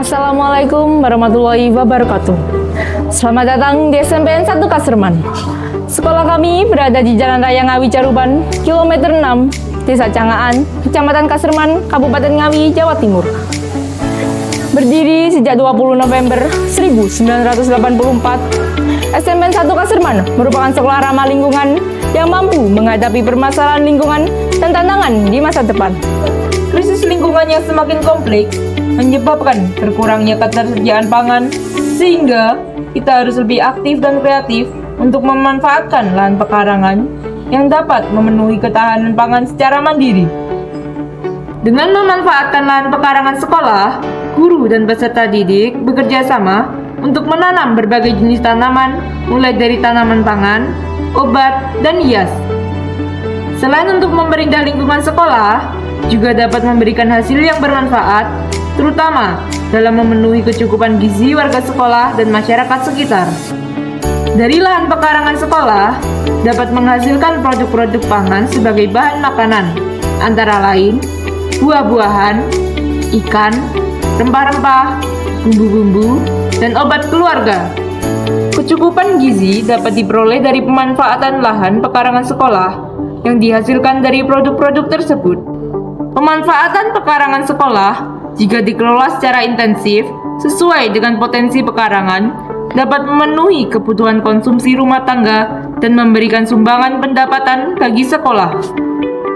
Assalamualaikum warahmatullahi wabarakatuh. Selamat datang di SMPN 1 Kaserman. Sekolah kami berada di Jalan Raya Ngawi Caruban, kilometer 6, Desa Cangaan, Kecamatan Kaserman, Kabupaten Ngawi, Jawa Timur. Berdiri sejak 20 November 1984, SMPN 1 Kaserman merupakan sekolah ramah lingkungan yang mampu menghadapi permasalahan lingkungan dan tantangan di masa depan. Krisis lingkungan yang semakin kompleks menyebabkan berkurangnya ketersediaan pangan, sehingga kita harus lebih aktif dan kreatif untuk memanfaatkan lahan pekarangan yang dapat memenuhi ketahanan pangan secara mandiri. Dengan memanfaatkan lahan pekarangan sekolah, guru dan peserta didik bekerja sama untuk menanam berbagai jenis tanaman, mulai dari tanaman pangan, obat, dan hias. Selain untuk memperindah lingkungan sekolah, juga dapat memberikan hasil yang bermanfaat, terutama dalam memenuhi kecukupan gizi warga sekolah dan masyarakat sekitar. Dari lahan pekarangan sekolah dapat menghasilkan produk-produk pangan sebagai bahan makanan, antara lain buah-buahan, ikan, rempah-rempah, bumbu-bumbu, dan obat keluarga. Kecukupan gizi dapat diperoleh dari pemanfaatan lahan pekarangan sekolah yang dihasilkan dari produk-produk tersebut. Pemanfaatan pekarangan sekolah jika dikelola secara intensif sesuai dengan potensi pekarangan dapat memenuhi kebutuhan konsumsi rumah tangga dan memberikan sumbangan pendapatan bagi sekolah.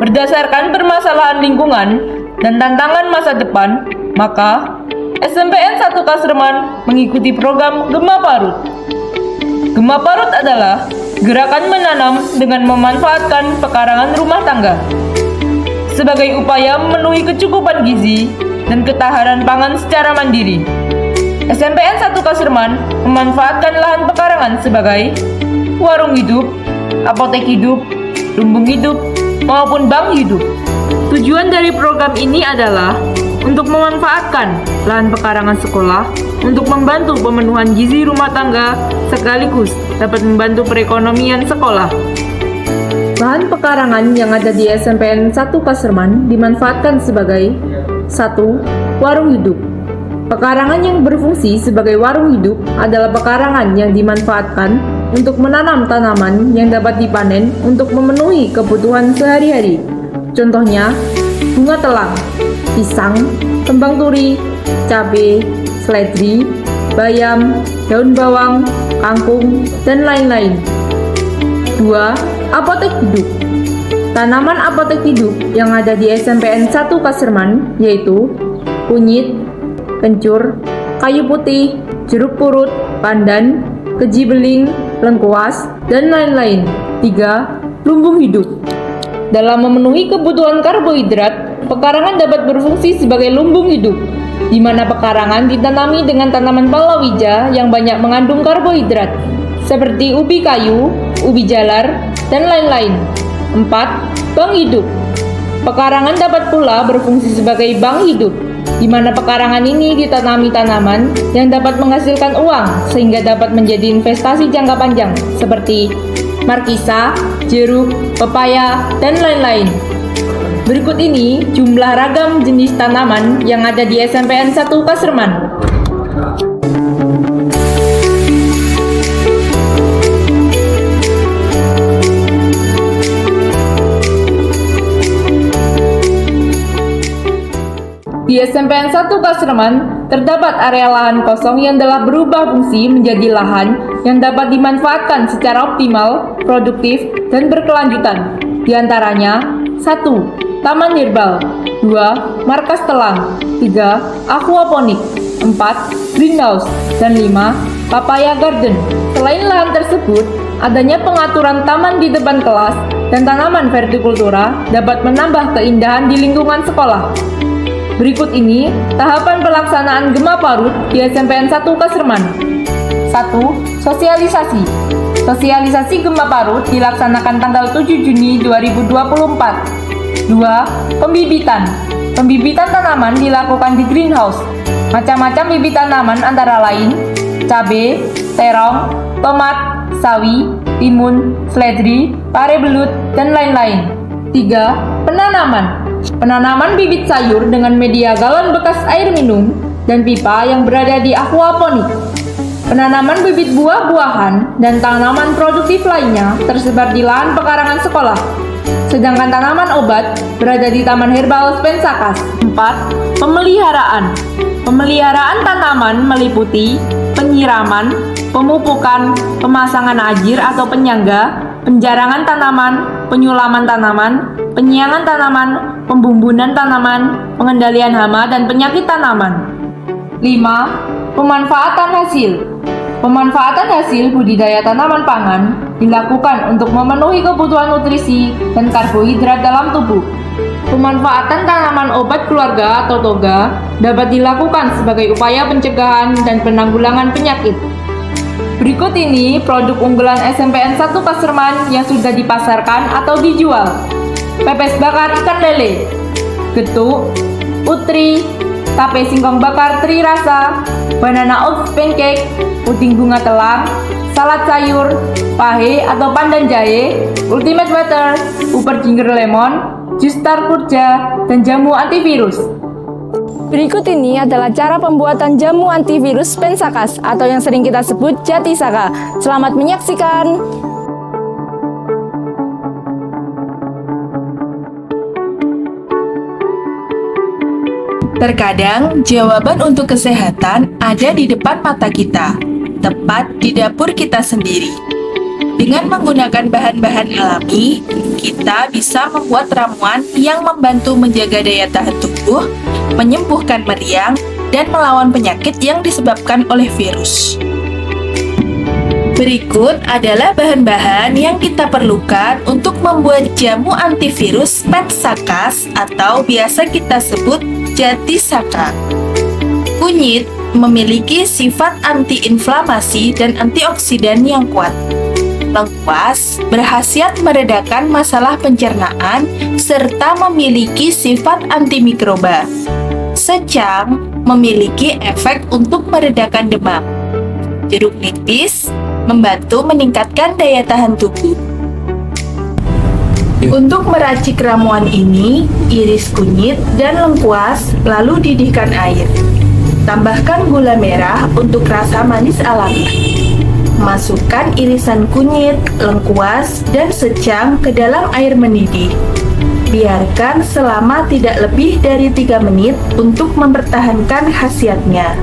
Berdasarkan permasalahan lingkungan dan tantangan masa depan, maka SMPN 1 Kaserman mengikuti program Gema Parut. Gema Parut adalah gerakan menanam dengan memanfaatkan pekarangan rumah tangga sebagai upaya memenuhi kecukupan gizi dan ketahanan pangan secara mandiri. SMPN 1 Kaserman memanfaatkan lahan pekarangan sebagai warung hidup, apotek hidup, lumbung hidup, maupun bank hidup. Tujuan dari program ini adalah untuk memanfaatkan lahan pekarangan sekolah untuk membantu pemenuhan gizi rumah tangga sekaligus dapat membantu perekonomian sekolah. Lahan pekarangan yang ada di SMPN 1 Kaserman dimanfaatkan sebagai 1. Warung hidup. Pekarangan yang berfungsi sebagai warung hidup adalah pekarangan yang dimanfaatkan untuk menanam tanaman yang dapat dipanen untuk memenuhi kebutuhan sehari-hari. Contohnya, bunga telang, pisang, kembang turi, cabai, seledri, bayam, daun bawang, kangkung, dan lain-lain. 2. Apotek hidup. Tanaman apotek hidup yang ada di SMPN 1 Kaserman yaitu kunyit, kencur, kayu putih, jeruk purut, pandan, keji beling, lengkuas, dan lain-lain. 3. Lumbung hidup. Dalam memenuhi kebutuhan karbohidrat, pekarangan dapat berfungsi sebagai lumbung hidup, di mana pekarangan ditanami dengan tanaman palawija yang banyak mengandung karbohidrat, seperti ubi kayu, ubi jalar, dan lain-lain. 4. Bank hidup. Pekarangan dapat pula berfungsi sebagai bank hidup, di mana pekarangan ini ditanami tanaman yang dapat menghasilkan uang sehingga dapat menjadi investasi jangka panjang seperti markisa, jeruk, pepaya, dan lain-lain. Berikut ini jumlah ragam jenis tanaman yang ada di SMPN 1 Kaserman. Di SMPN 1 Kaserman, terdapat area lahan kosong yang telah berubah fungsi menjadi lahan yang dapat dimanfaatkan secara optimal, produktif, dan berkelanjutan. Di antaranya, 1. Taman herbal, 2. Markas telang, 3. Aquaponik, 4. Greenhouse, dan 5. Papaya garden. Selain lahan tersebut, adanya pengaturan taman di depan kelas dan tanaman vertikultura dapat menambah keindahan di lingkungan sekolah. Berikut ini tahapan pelaksanaan Gema Parut di SMPN 1 Kaserman. 1. Sosialisasi. Sosialisasi Gema Parut dilaksanakan tanggal 7 Juni 2024. 2. Pembibitan. Pembibitan tanaman dilakukan di greenhouse. Macam-macam bibit tanaman antara lain cabai, terong, tomat, sawi, timun, seledri, pare belut, dan lain-lain. 3. Penanaman. Penanaman bibit sayur dengan media galon bekas air minum dan pipa yang berada di aquaponik. Penanaman bibit buah-buahan dan tanaman produktif lainnya tersebar di lahan pekarangan sekolah. Sedangkan tanaman obat berada di Taman Herbal Spensakas. 4. Pemeliharaan. Pemeliharaan tanaman meliputi penyiraman, pemupukan, pemasangan ajir atau penyangga, penjarangan tanaman, penyulaman tanaman, penyiangan tanaman, pembumbunan tanaman, pengendalian hama dan penyakit tanaman. 5. Pemanfaatan hasil. Pemanfaatan hasil budidaya tanaman pangan dilakukan untuk memenuhi kebutuhan nutrisi dan karbohidrat dalam tubuh. Pemanfaatan tanaman obat keluarga atau toga dapat dilakukan sebagai upaya pencegahan dan penanggulangan penyakit. Berikut ini produk unggulan SMPN 1 Kaserman yang sudah dipasarkan atau dijual. Pepes bakar ikan lele, getuk, utri, tape singkong bakar teri rasa, banana oats pancake, puding bunga telang, salad sayur, pahe atau pandan jahe, ultimate butter, uber ginger lemon, jus tar kurja, dan jamu antivirus. Berikut ini adalah cara pembuatan jamu antivirus Spensakas atau yang sering kita sebut Jatisaka. Selamat menyaksikan. Terkadang, jawaban untuk kesehatan ada di depan mata kita, tepat di dapur kita sendiri. Dengan menggunakan bahan-bahan alami, kita bisa membuat ramuan yang membantu menjaga daya tahan tubuh, menyembuhkan meriang, dan melawan penyakit yang disebabkan oleh virus. Berikut adalah bahan-bahan yang kita perlukan untuk membuat jamu antivirus Spensakas atau biasa kita sebut Jatisaka. Kunyit memiliki sifat antiinflamasi dan antioksidan yang kuat. Lengkuas berkhasiat meredakan masalah pencernaan serta memiliki sifat antimikroba. Secang memiliki efek untuk meredakan demam. Jeruk nipis membantu meningkatkan daya tahan tubuh. Untuk meracik ramuan ini, iris kunyit dan lengkuas lalu didihkan air. Tambahkan gula merah untuk rasa manis alami. Masukkan irisan kunyit, lengkuas, dan secang ke dalam air mendidih. Biarkan selama tidak lebih dari 3 menit untuk mempertahankan khasiatnya.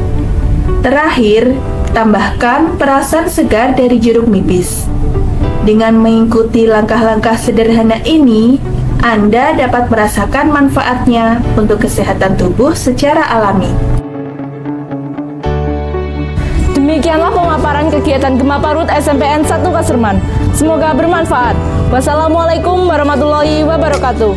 Terakhir, tambahkan perasan segar dari jeruk nipis. Dengan mengikuti langkah-langkah sederhana ini, Anda dapat merasakan manfaatnya untuk kesehatan tubuh secara alami. Demikianlah pemaparan kegiatan Gema Parut SMPN 1 Kaserman. Semoga bermanfaat. Wassalamualaikum warahmatullahi wabarakatuh.